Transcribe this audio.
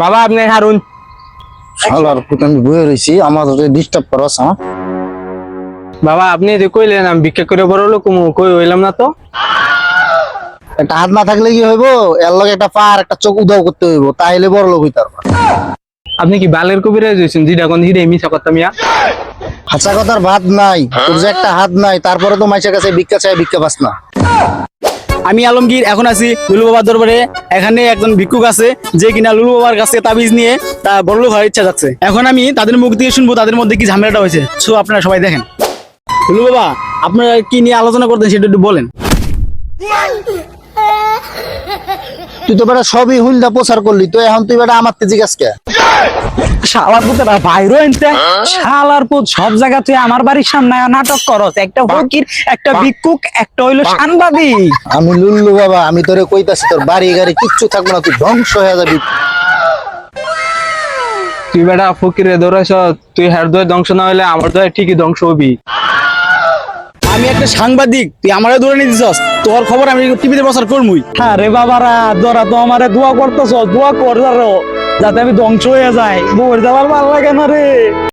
বাবা আপনি হারুন। শালার পুত আমি বয়ে রইছি আমার ডিস্টার্ব করছ হ্যাঁ? বাবা আপনি যে কইলেন আমি ভিক্ষা করে বড় লোক কই হইলাম না তো। একটা হাত না থাকলে কি হইব, এর লগে একটা পা আর একটা চোখ উদাও করতে হইব, তাইলে বড় লোক হইতে পারবা। আপনি কি বালের কবিরাজ হইছেন যেটা কোন হিরে মিছা কথা মিয়া? হাঁচা কথার ভাত নাই, তোর যে একটা হাত নাই তারপরে তো মাইসের কাছে ভিক্ষা চাই, ভিক্ষা পাস না। আমি আলমগীর এখন আছি লুলু বাবার দরবারে। এখানে একজন ভিক্ষুক আছে যে কিনা লুলু বাবার কাছে তাবিজ নিয়ে তা বড়লোক হওয়ার ইচ্ছা যাচ্ছে। এখন আমি তাদের মুখ দিয়ে শুনবো তাদের মধ্যে কি ঝামেলাটা হয়েছে। সো আপনারা সবাই দেখেন। লুলু বাবা আপনারা কি নিয়ে আলোচনা করতেন সেটা একটু বলেন। তুই তো বেটা সবই হুলদা প্রচার করলি, তো এখন তুই বেটা আমার তেজি গাছকে শালার পুতেরা বাইরে এনতে শালার পুত সব জায়গা তুই আমার বাড়ির সামনে নাটক করস। একটা ফকির, একটা ভিক্ষুক, একটা হইলো সাংবাদিক। আমি লুল্লু বাবা, আমি তোরে কইতাছি তোর বাড়ি গাড়ি কিচ্ছু থাকবে না, তুই ধ্বংস হয়ে যাবি। তুই বেটা ফকিরে ধরেছ, তুই হ্যার দয় ধ্বংস না হইলে আমার দয় ঠিকই ধ্বংস হবি। আমি একটা সাংবাদিক, তুই আমারে ধরে নিয়ে দিছস, তোর খবর আমি টিভিতে প্রচার করবই। আরে বাবারা তোরা তো আমারে দোয়া করতেছ, দোয়া কর যাতে আমি ধ্বংস হয়ে যাই। বউর যাবার ভালো লাগে না রে।